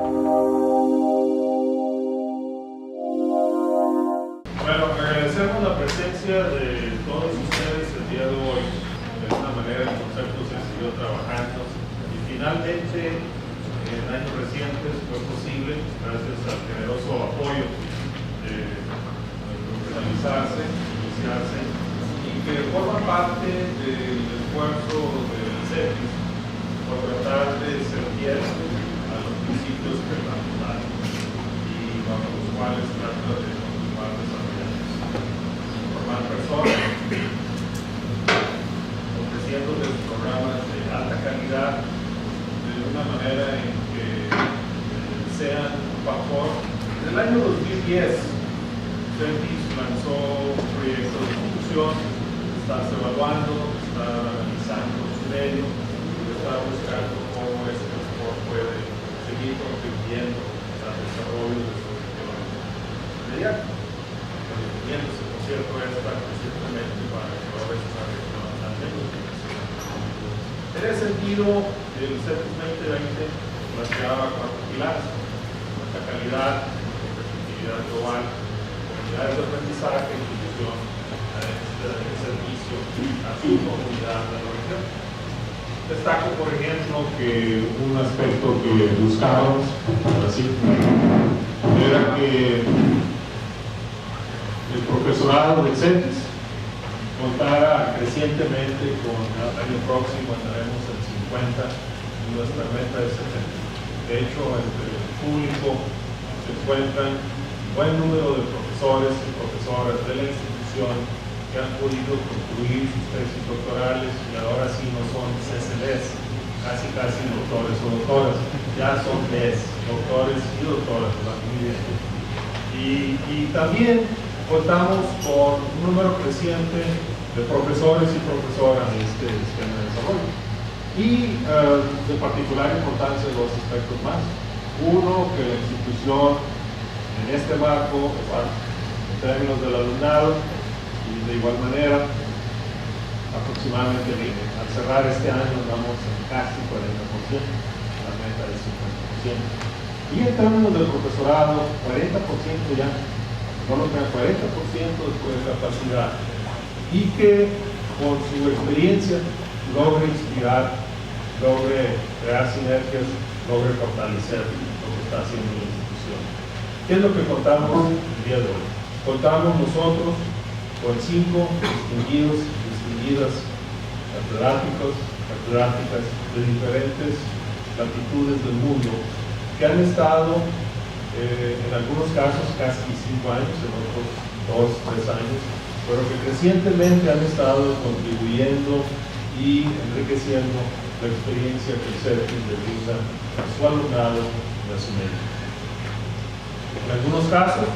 Bueno, agradecemos la presencia de todos ustedes el día de hoy. De alguna manera el concepto se siguió trabajando y finalmente en años recientes fue posible, gracias al generoso apoyo de profesionalizarse, iniciarse, y que forma parte del esfuerzo del CETIS por tratar de ser fiel a los principios que la y bajo los cuales trata de continuar desarrollando, formar personas, ofreciéndoles programas de alta calidad de una manera en que sean un factor. En el año 2010, CETIS lanzó un proyecto de difusión, está evaluando, está analizando su medio, está buscando cómo es que el sport puede seguir contribuyendo al desarrollo de su región inmediata, contribuyéndose, por cierto, esta recientemente para que ahora es una región al menos. En ese sentido, el CETIS 2020 planteaba 4 pilares: la calidad, la competitividad global, comunidades de aprendizaje y difusión de servicio a su comunidad de la región. Destaco, por ejemplo, que un aspecto que buscábamos era que el profesorado del CETIS contara crecientemente con el año próximo andaremos en 50 y nuestra meta es 70. De hecho, entre el público se encuentran un buen número de profesores y profesoras de la institución que han podido concluir sus tesis doctorales y ahora sí no son CCDs, casi doctores o doctoras, ya son DES, doctores y doctoras, muy bien. Y también contamos con un número creciente de profesores y profesoras de este esquema de desarrollo. Y de particular importancia dos aspectos más. Uno, que la institución en este marco, en términos del alumnado, y de igual manera, aproximadamente al cerrar este año andamos en casi 40%, la meta es 50%. Y en términos del profesorado, 40% ya, no lo crean, 40% de capacidad, y que con su experiencia logre inspirar, logre crear sinergias, logre fortalecer lo que está haciendo la institución. ¿Qué es lo que contamos el día de hoy? Contamos nosotros con 5 distinguidos y distinguidas catedráticas de diferentes latitudes del mundo que han estado en algunos casos casi 5 años, en otros 2, 3 años, pero que recientemente han estado contribuyendo y enriqueciendo la experiencia que el CETIS le brinda a su alumnado y a su medio. En algunos casos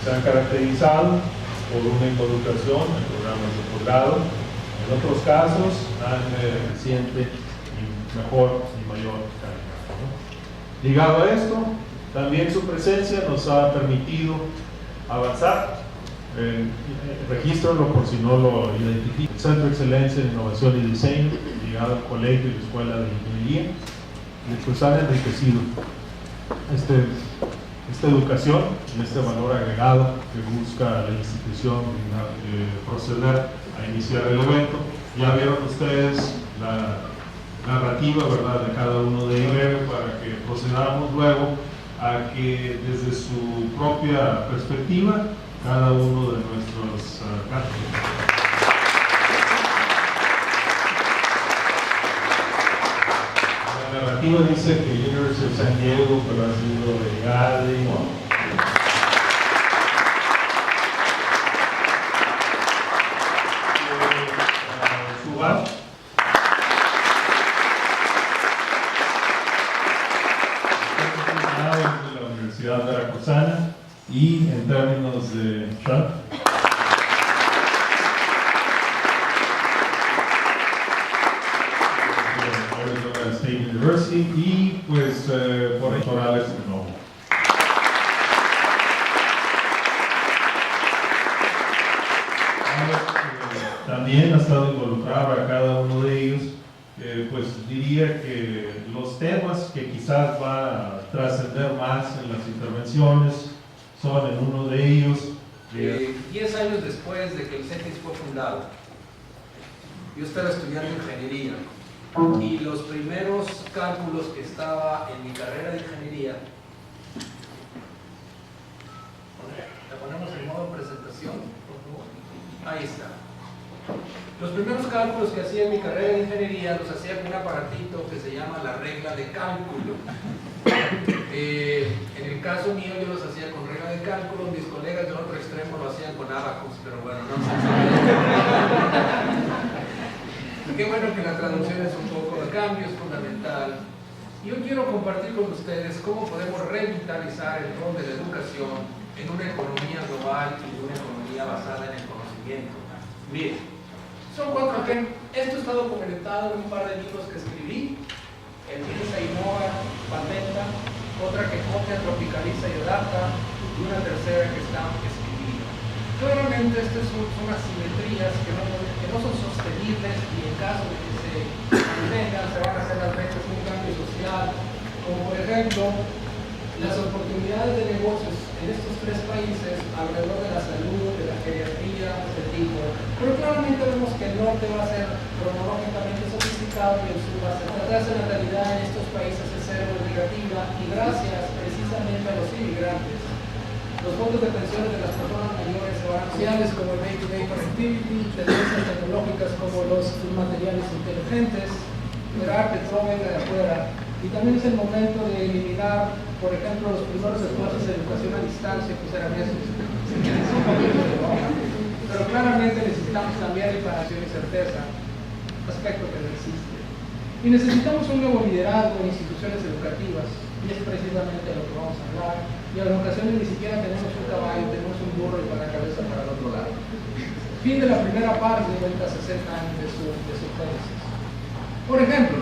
se han caracterizado por una involucración en programas de posgrado, en otros casos han reciente y mejor y mayor calidad, ¿no? Ligado a esto, también su presencia nos ha permitido avanzar. Regístralo por si no lo identifican. El Centro de Excelencia en Innovación y Diseño, ligado al Colegio y la Escuela de Ingeniería, y pues han enriquecido esta educación y este valor agregado que busca la institución proceder a iniciar el evento. Ya vieron ustedes la narrativa, ¿verdad?, de cada uno de ellos, para que procedamos luego a que desde su propia perspectiva cada uno de nuestros cátedras. La narrativa dice que University of San Diego, pero ha sido de Gadi, Subal, de la Universidad Veracruzana, y en términos de Arizona State University, y pues por electorales no. También ha estado involucrado a cada uno de ellos pues diría que los temas que quizás van a trascender más en las intervenciones son en uno de ellos. 10 años después de que el CETIS fue fundado, yo estaba estudiando ingeniería y los primeros cálculos que estaba en mi carrera de ingeniería, ¿la ponemos en modo presentación, por favor? Ahí está. Los primeros cálculos que hacía en mi carrera de ingeniería los hacía con un aparatito que se llama la regla de cálculo. En el caso mío yo los hacía con regla de cálculo, mis colegas del otro extremo lo hacían con abacus, pero bueno, no sé. Qué bueno que la traducción es un poco de cambio, es fundamental. Yo quiero compartir con ustedes cómo podemos revitalizar el rol de la educación en una economía global y una economía basada en el conocimiento. Bien, son 4 ejemplos. Esto está documentado en un par de libros que escribí. Empieza, innova, patenta, otra que copia, tropicaliza y adapta, y una tercera que está escribida. Claramente estas son asimetrías que no son sostenibles y en caso de que se mantengan se van a hacer las ventas de un cambio social, como por ejemplo las oportunidades de negocios en estos 3 países alrededor de la salud, de la geriatría, de este tipo. Pero claramente vemos que el norte va a ser cronológicamente sofisticado y el sur va a ser. La tasa de natalidad en estos países es cero negativa y gracias precisamente a los inmigrantes, los fondos de pensiones de las personas mayores se van a sociales como el day-to-day connectivity, tendencias tecnológicas como los materiales inteligentes, generar petróleo de afuera. Y también es el momento de eliminar, por ejemplo, los primeros esfuerzos de educación a distancia, que serán esos. Pero claramente necesitamos cambiar reparación y certeza, aspecto que no existe. Y necesitamos un nuevo liderazgo en instituciones educativas, y es precisamente de lo que vamos a hablar. Y en ocasiones ni siquiera tenemos un caballo, tenemos un burro y para la cabeza para el otro lado. Fin de la primera parte de 60 años de su tesis. Por ejemplo,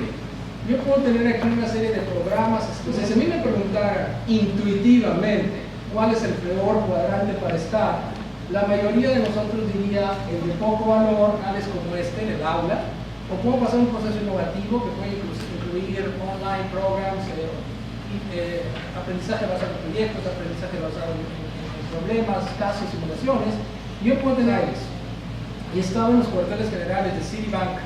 yo puedo tener aquí una serie de programas. Entonces, si a mí me preguntara intuitivamente cuál es el peor cuadrante para estar, la mayoría de nosotros diría el de poco valor, tales como este en el aula, o puedo pasar un proceso innovativo que puede incluir online programs, aprendizaje basado en proyectos, aprendizaje basado en problemas, casos, simulaciones. Yo puedo tener eso. Y estaba en los cuarteles generales de Citibank.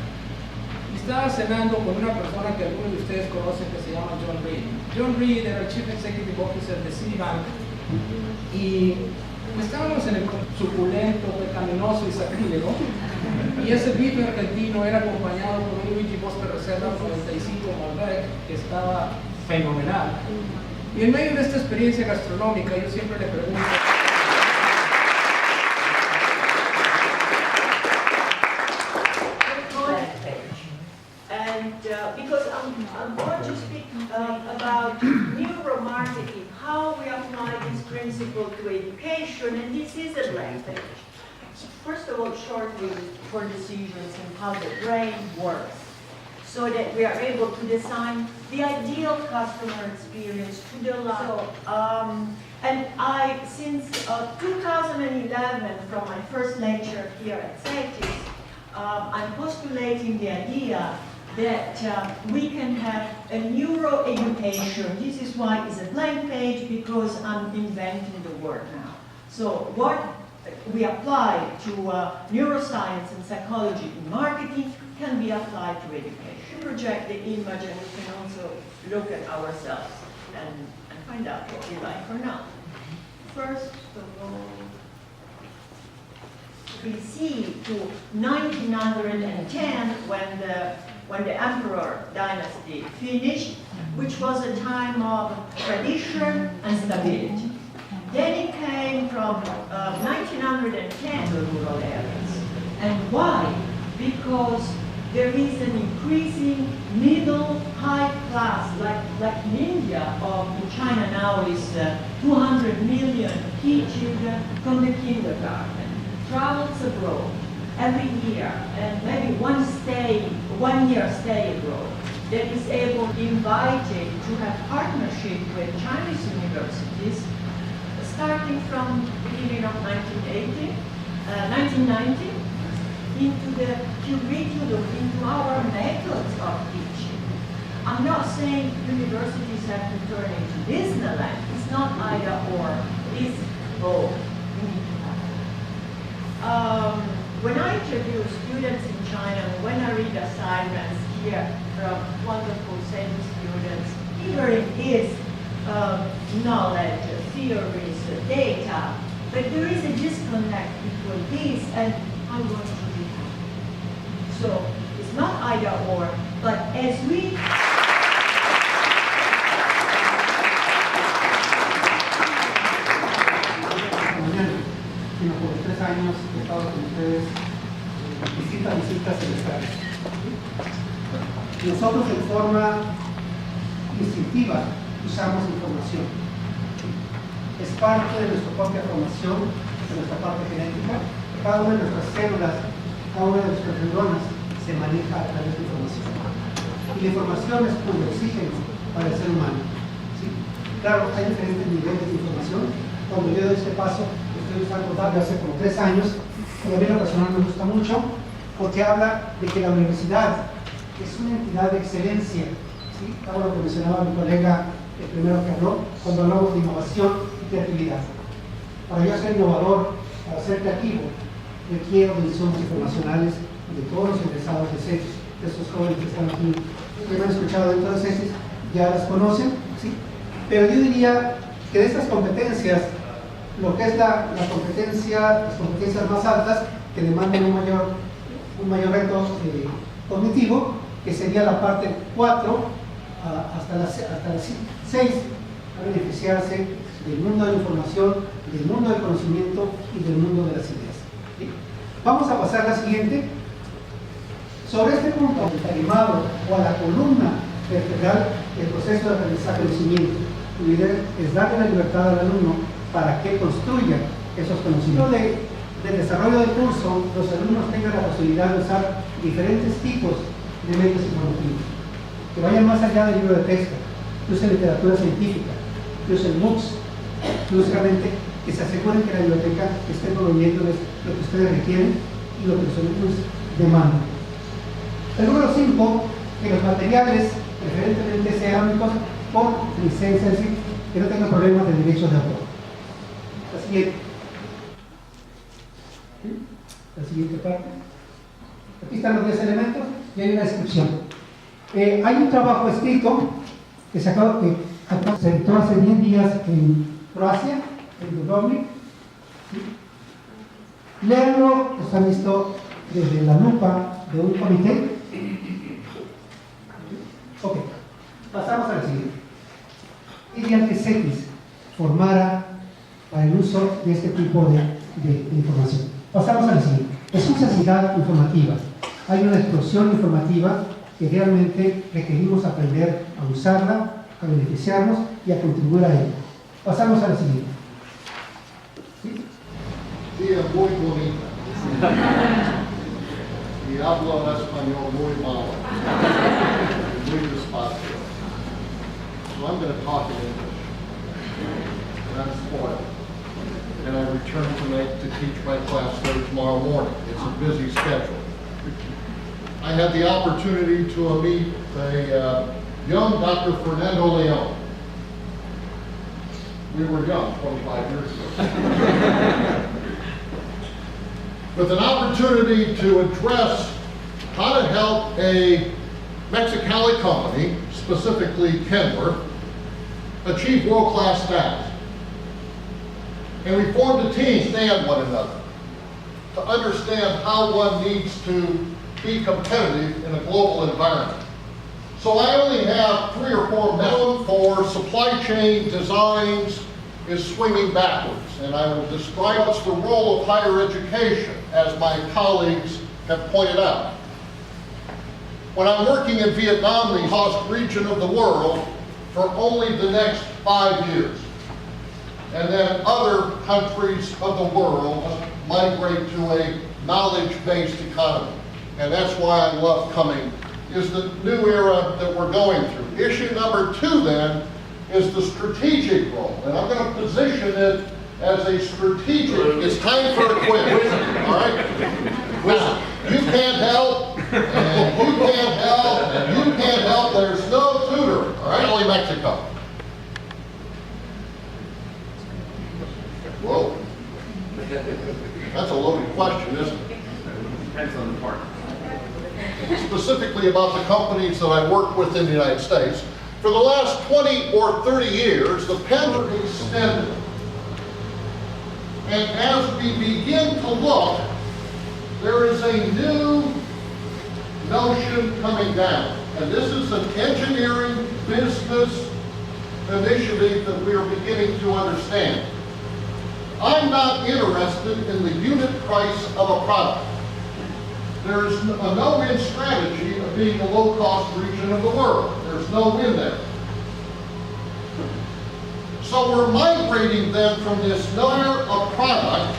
Estaba cenando con una persona que algunos de ustedes conocen que se llama John Reed. John Reed era el Chief Executive Officer de Citibank y estábamos en el suculento, pecaminoso y sacrílego y ese bife argentino era acompañado por un Luigi Bosque Reserva 95 Malbec que estaba fenomenal. Y en medio de esta experiencia gastronómica yo siempre le pregunto because I'm going to speak about neuromarketing, how we apply this principle to education, and this is a blank page. First of all, shortly for decisions and how the brain works, so that we are able to design the ideal customer experience to the life. And since 2011, from my first lecture here at CETIS, I'm postulating the idea that we can have a neuroeducation. This is why it's a blank page, because I'm inventing the word now. So what we apply to neuroscience and psychology in marketing can be applied to education. Project the image, and we can also look at ourselves and find out what we like or not. First of all, BC to 1910, when the emperor dynasty finished, which was a time of tradition and stability. Then it came from 1910 to rural areas. And why? Because there is an increasing middle high class, like in India, or in China now is 200 million key children from the kindergarten, travels abroad every year, and maybe one year stay abroad, that is able, invited to have partnership with Chinese universities, starting from the beginning of 1990, into the curriculum, into our methods of teaching. I'm not saying universities have to turn into Disneyland. It's not either or. It's both. We need to have it. When I interview students in China, when I read assignments here from wonderful same students, here is knowledge, theories, data, but there is a disconnect between these and I want to be happy. So it's not either or, but as we sino por los 3 años que he estado con ustedes, visitas semestrales. Nosotros en forma instintiva usamos información. Es parte de nuestra propia formación, de nuestra parte genética. Cada una de nuestras células, cada una de nuestras neuronas se maneja a través de información. Y la información es puro oxígeno para el ser humano. ¿Sí? Claro, hay diferentes niveles de información. Cuando yo doy este paso, estoy usando datos hace como 3 años, y a mí lo personal me gusta mucho, porque habla de que la universidad es una entidad de excelencia. ¿Sí? Algo lo que mencionaba mi colega, el primero que habló, cuando hablamos de innovación y creatividad. Para yo ser innovador, para ser creativo, requiero de insumos informacionales de todos los egresados de CETIS, de estos jóvenes que están aquí, que me han escuchado dentro de CETIS, ya las conocen, ¿sí? Pero yo diría que de estas competencias, lo que es las competencias más altas, que demandan un mayor reto cognitivo, que sería la parte 4 hasta las 6, a beneficiarse del mundo de la información, del mundo del conocimiento y del mundo de las ideas. ¿Sí? Vamos a pasar a la siguiente. Sobre este punto, animado o a la columna vertebral del proceso de aprendizaje-conocimiento, mi idea es darle la libertad al alumno para que construya esos conocimientos. Del desarrollo del curso, los alumnos tengan la posibilidad de usar diferentes tipos de medios informativos, que vayan más allá del libro de texto, que usen literatura científica, que usen MOOCs, que básicamente que se aseguren que la biblioteca esté proveyéndoles lo que ustedes requieren y lo que los alumnos demandan. El número 5, que los materiales preferentemente sean únicos con licencia, es decir, que no tengan problemas de derechos de autor. La siguiente parte. Aquí están los 10 elementos y hay una descripción. Hay un trabajo escrito que se editó hace 10 días en Croacia, en Dubrovnik. ¿Sí? Leerlo, los han visto desde la lupa de un comité. Ok, pasamos a la siguiente. Querían que CETIS formara para el uso de este tipo de información. Pasamos a la siguiente. Es una necesidad informativa. Hay una explosión informativa que realmente requerimos aprender a usarla, a beneficiarnos y a contribuir a ella. Pasamos a la siguiente. ¿Sí? Sí, es muy bonita. Y hablo español muy mal. Muy despacio. So I'm going to talk in English. And I'm spoiled. And I return tonight to teach my class there tomorrow morning. It's a busy schedule. I had the opportunity to meet a young Dr. Fernando Leon. We were young 25 years ago. With an opportunity to address how to help a Mexicali company, specifically Kenworth, achieve world-class status. And we formed a team to understand one another, to understand how one needs to be competitive in a global environment. So I only have 3 or 4 methods for supply chain designs is swinging backwards. And I will describe what's the role of higher education, as my colleagues have pointed out. When I'm working in Vietnam, the cost region of the world, for only the next 5 years. And then other countries of the world migrate to a knowledge-based economy. And that's why I love coming, is the new era that we're going through. Issue number 2 then is the strategic role. And I'm going to position it as a strategic. It's time for a quiz, all right? Now, you can't help, and you can't help, and you can't help, there's no tutoring, all right? Only Mexico. Whoa. That's a loaded question, isn't it? Depends on the part. Specifically about the companies that I work with in the United States. For the last 20 or 30 years, the pendulum extended. And as we begin to look, there is a new notion coming down. And this is an engineering business initiative that we are beginning to understand. I'm not interested in the unit price of a product. There's a no-win strategy of being a low-cost region of the world. There's no win there. So we're migrating then from this layer of product,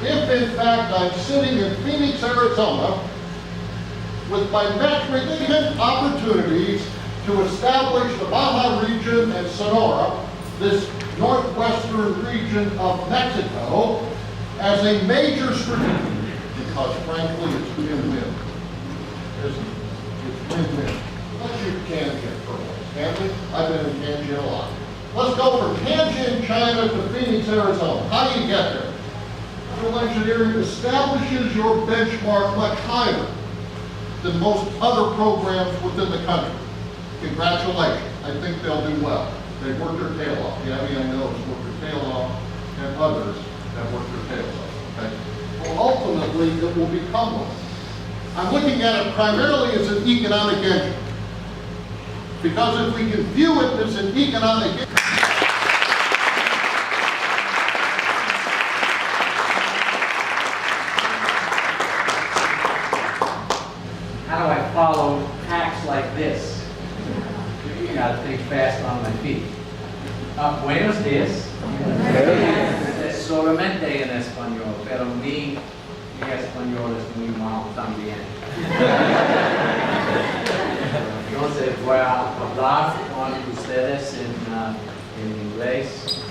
if in fact I'm sitting in Phoenix, Arizona, with my significant opportunities to establish the Baja region and Sonora, this northwestern region of Mexico, as a major strategic, because frankly it's win-win. It's win-win. Let's use Tianjin for a moment. Tianjin, I've been in Tianjin a lot. Let's go from Tianjin, China to Phoenix, Arizona. How do you get there? Civil engineering establishes your benchmark much higher than most other programs within the country. Congratulations. I think they'll do well. They work their tail off. Gabby, I know, has worked their tail off, and others have worked their tails off. Okay? Well, ultimately, it will become one. I'm looking at it primarily as an economic engine. Because if we can view it as an economic engine, how do I follow hacks like this? You gotta think fast on my feet. Buenos días. Solamente en español, pero mi español es muy mal también. Entonces voy a hablar con ustedes en inglés,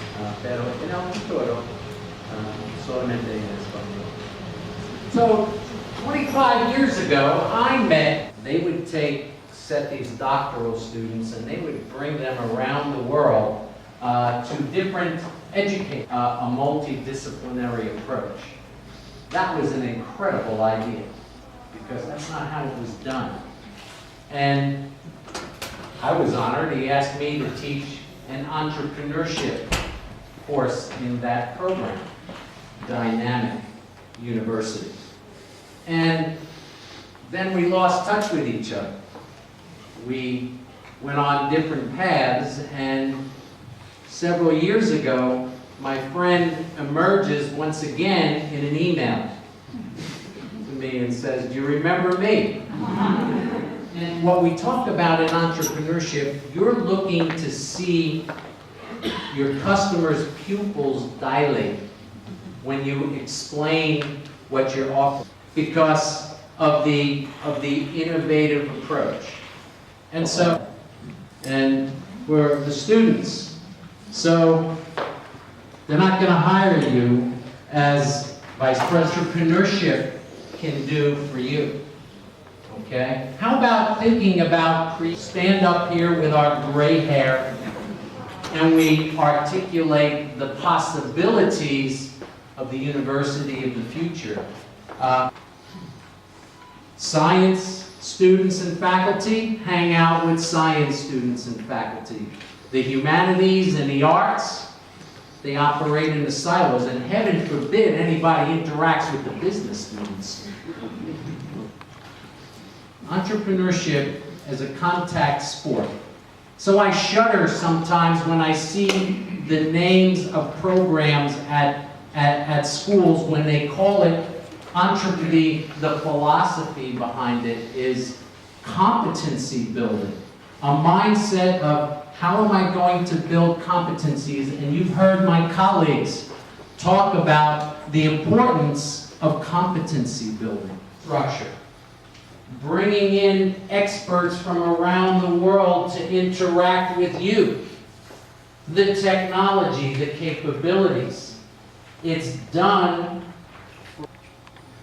pero en el futuro solamente en español. So, 25 years ago, they would set these doctoral students and they would bring them around the world to different educators, a multidisciplinary approach. That was an incredible idea because that's not how it was done. And I was honored. He asked me to teach an entrepreneurship course in that program, Dynamic University. And then we lost touch with each other. We went on different paths, and several years ago, my friend emerges once again in an email to me and says, "Do you remember me?" And what we talk about in entrepreneurship, you're looking to see your customers' pupils dilate when you explain what you're offering because of the innovative approach. And so, and we're the students. So they're not going to hire you as vice president. Entrepreneurship can do for you. Okay? How about thinking about stand up here with our gray hair and we articulate the possibilities of the university of the future. Science students and faculty hang out with science students and faculty. The humanities and the arts, they operate in the silos, and heaven forbid anybody interacts with the business students. Entrepreneurship is a contact sport. So I shudder sometimes when I see the names of programs at schools when they call it the philosophy behind it is competency building. A mindset of how am I going to build competencies? And you've heard my colleagues talk about the importance of competency building structure. Bringing in experts from around the world to interact with you. The technology, the capabilities. It's done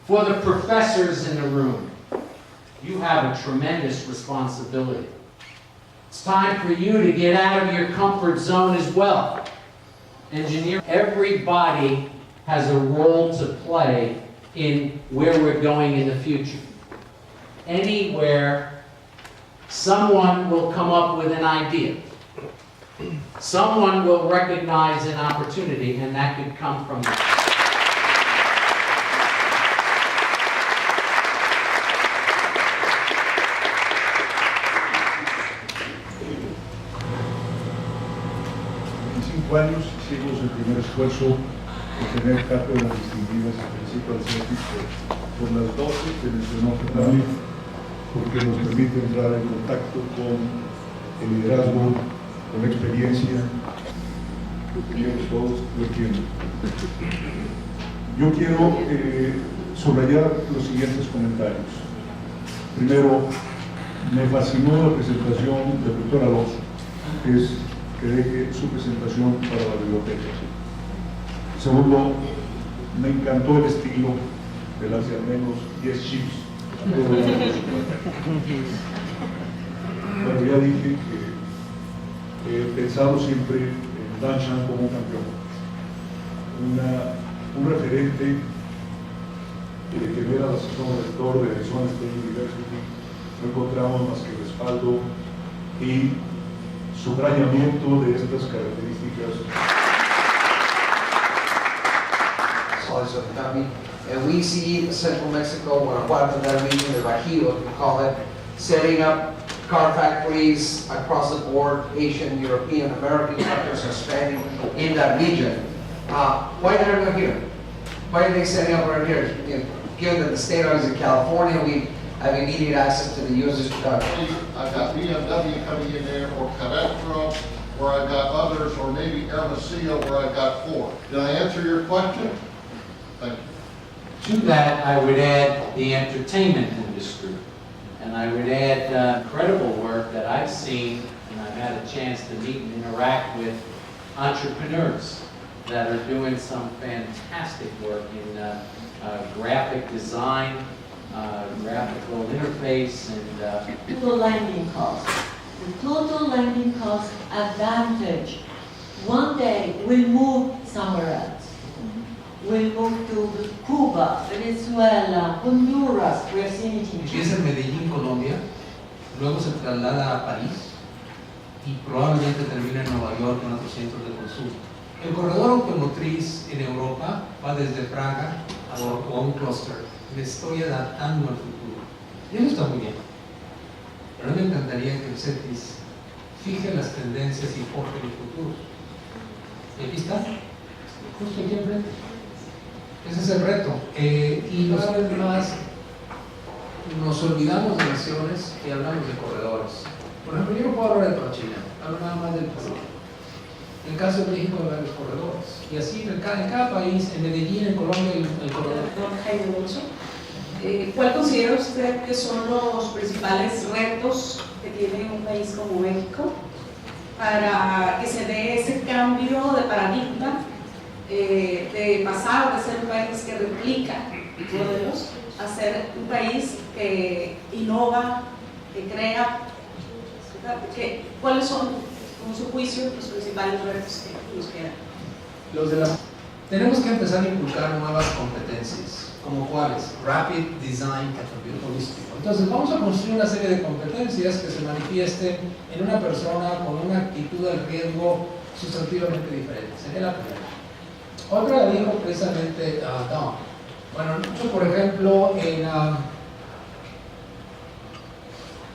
For the professors in the room, you have a tremendous responsibility. It's time for you to get out of your comfort zone as well. Engineer, everybody has a role to play in where we're going in the future. Anywhere, someone will come up with an idea. Someone will recognize an opportunity, and that could come from años hicimos el primer esfuerzo de tener cátedras distinguidas en principio al CETIS por las 12 que mencionó Fernando, porque nos permite entrar en contacto con el liderazgo, con la experiencia, lo que queremos todos, lo entiendo. Yo quiero subrayar los siguientes comentarios. Primero, me fascinó la presentación del doctor Alonso, que deje su presentación para la biblioteca. Segundo, me encantó el estilo de las de al menos 10 chips. Bueno, ya dije que he pensado siempre en Dan Chan como un campeón, un referente que era el asesor rector de Arizona State University. No encontramos más que respaldo y subrayamiento de estas características. And we see central Mexico, Guanajuato, that region, the Bajío, we call it, setting up car factories across the board. Asian, European, American companies are expanding in that region. Why they're not here? Why are they setting up right here? You know, given that the state is in California, we have immediate access to the U.S. District. I've got BMW coming in there, or Carretera, where I've got others, or maybe Hermosillo, where I've got 4. Did I answer your question? Thank you. To that, I would add the entertainment industry. And I would add incredible work that I've seen, and I've had a chance to meet and interact with entrepreneurs that are doing some fantastic work in graphic design, graphical interface, and total landing cost. The total landing cost advantage. One day we'll move somewhere else. We'll move to Cuba, Venezuela, Honduras. We have seen it in Empieza en Medellín, Colombia, luego se traslada a París y probablemente termina en Nueva York en otros centros de consumo. El corredor automotriz en Europa va desde Praga a un clúster. Me estoy adaptando al futuro. Y eso está muy bien. Pero a mí me encantaría que el CETIS fije las tendencias y forje el futuro. Y aquí está, justo aquí enfrente. Ese es el reto. Y una vez más nos olvidamos de naciones y hablamos de corredores. Por ejemplo, yo no puedo hablar de China, hablo nada más del Pacífico. En el caso de México hay varios corredores. Y así en cada país, en Medellín, en Colombia, el corredor. Jaime Alonso, ¿cuál considera usted que son los principales retos que tiene un país como México para que se dé ese cambio de paradigma de pasar de ser un país que replica modelos a ser un país que innova, que crea? ¿Cuáles son, con su juicio, los principales retos que nos quedan? Tenemos que empezar a inculcar nuevas competencias, como cuáles: Rapid Design Capability holístico. Entonces vamos a construir una serie de competencias que se manifiesten en una persona con una actitud al riesgo sustantivamente diferente. Sería la primera. Otra la dijo precisamente Don. Bueno, yo por ejemplo en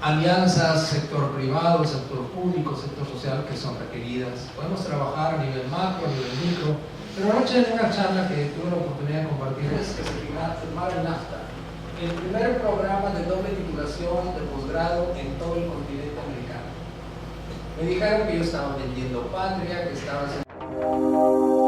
alianzas sector privado, sector público, sector social que son requeridas. Podemos trabajar a nivel macro, a nivel micro. Pero anoche en una charla que tuve la oportunidad de compartir es que se firmara el NAFTA, el primer programa de doble titulación de posgrado en todo el continente americano. Me dijeron que yo estaba vendiendo patria, que estaba haciendo...